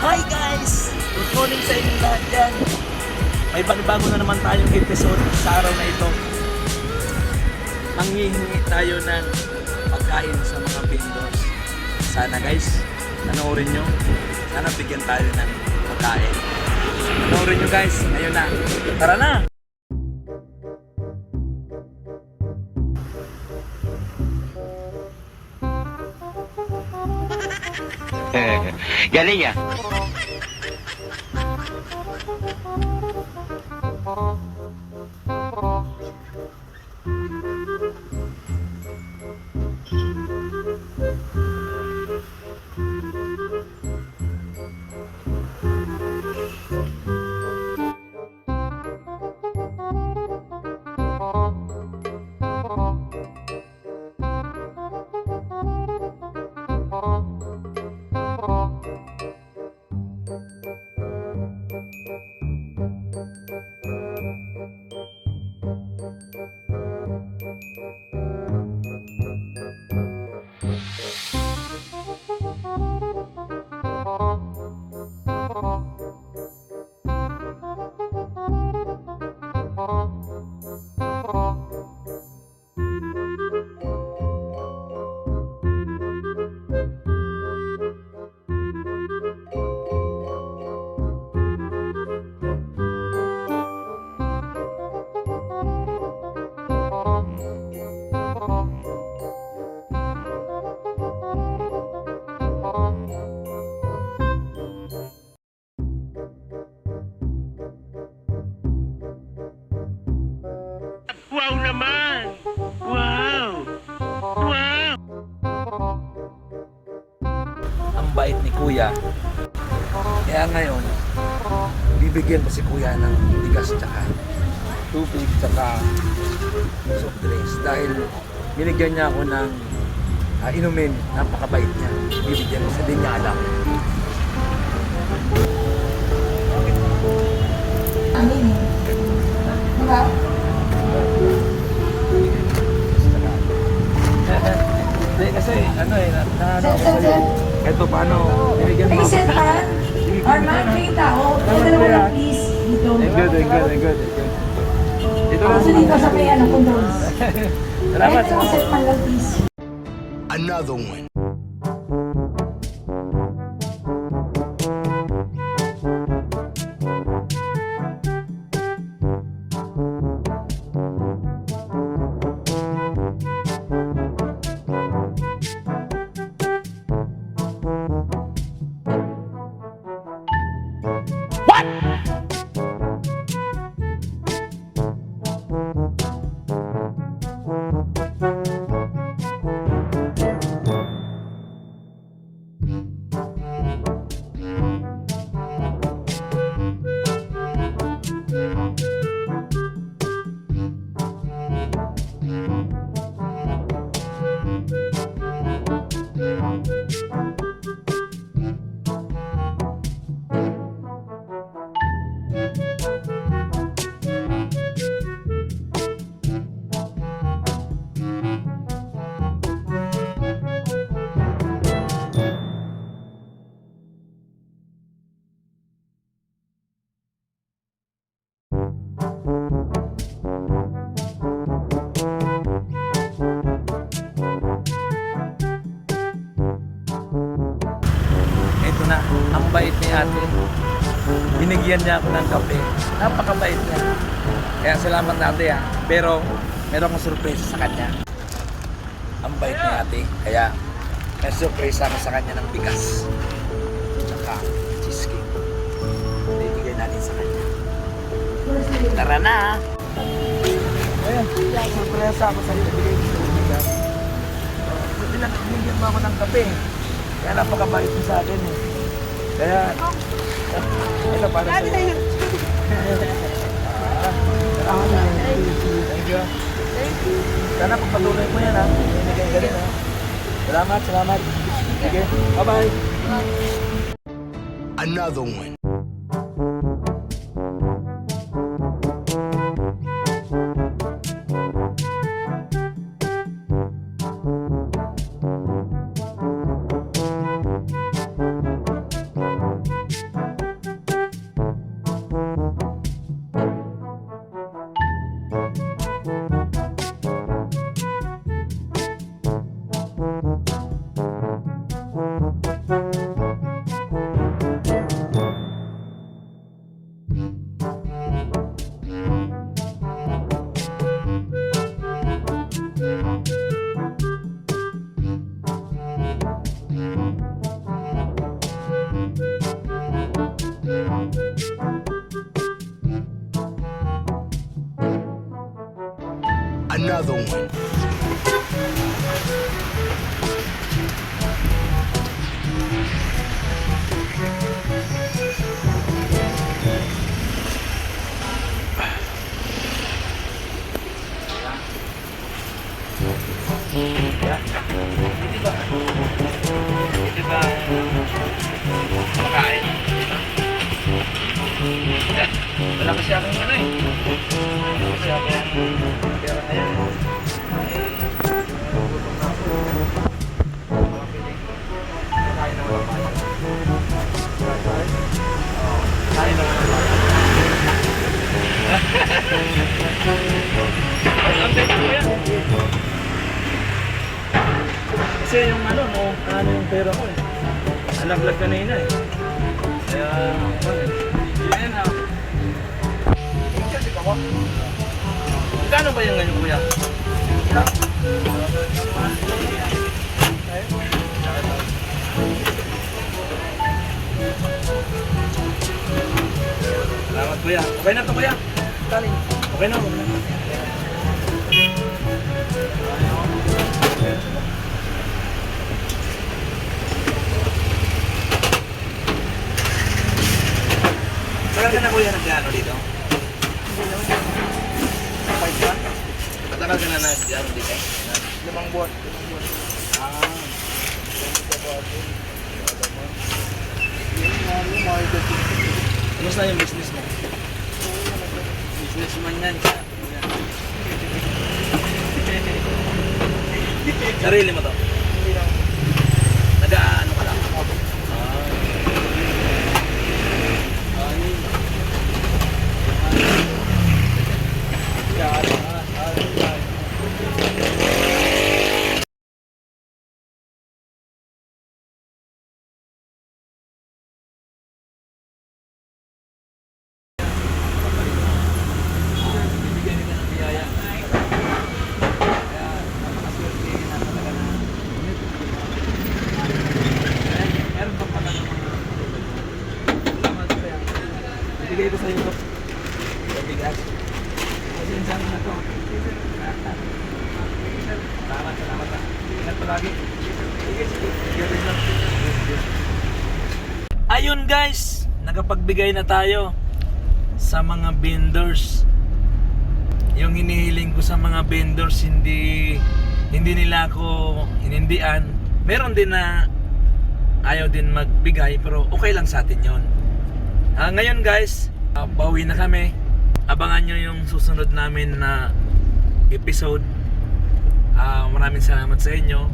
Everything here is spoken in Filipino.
Hi guys! Good morning sa inyong lahat dyan. May bago na naman tayong episode sa araw na ito. Manghihingi tayo ng pagkain sa mga vendors. Sana guys, panoorin nyo. Sana bigyan tayo ng pagkain. Panoorin nyo guys, ngayon na. Tara na! Galing ya. Wow naman! Wow! Wow! Ang bait ni Kuya. Kaya ngayon, bibigyan ko si Kuya ng bigas tsaka tubig tsaka soft drinks dahil binigyan niya ako ng inumin. Napakabait niya. Bibigyan ko sa din niya alam. Diba? Hindi kasi ano eh, Sir, sir, sir. kahit pa paano, binigyan mo Ay, ako. sir, man. Arman, may tao. Dalawa lang, please. Dito. Good. Ito lang. Kasi dito sa may controls. Salamat. Ito, sir, man lang, please. Another one. Ito na, ang bait ni ate. Binigyan niya ako ng kape. Napakabait niya. Kaya salamat ate ha. Pero meron akong surprise sa kanya. Ang bait ni ate. Kaya may surprise ako sa kanya ng bigas. Tsaka cheesecake. Bibigay natin sa kanya. Tara na! Ayan, surprise ako sa iyo. Bigay dito ng bigas. Binigyan mo ako ng kape. Kaya napakabait mo sa akin eh. Kaya, ito para sa iyo. Thank you. Sana pagpatuloy mo yan ha. Galing ha. Salamat. Sige, bye-bye. Another one. Kasi yung ano yung pera ko eh. Nalaglag kanina eh. Kaya, yan ah. Kasi ka mo? Magkano ba yung ganyan kuya? Salamat kuya. Okay na to kuya. Tali. Okay na. Tagal ka na kuya nag-ano dito? Matagal ka na nag-ano dito? 5 buwan. Kamusta yung business mo? Businessman yan siya. Sarili mo to? Nag-ano ka lang? Bigay ko sa iyo. Bigas. Pasensya na to. Salamat. Ingat palagi. Ayun guys, nakapagbigay na tayo sa mga vendors. Yung hinihiling ko sa mga vendors hindi nila ako hinindian. Meron din na ayaw din magbigay pero okay lang sa atin 'yon. Ngayon guys, bawi na kami. Abangan nyo yung susunod namin na episode. Maraming salamat sa inyo.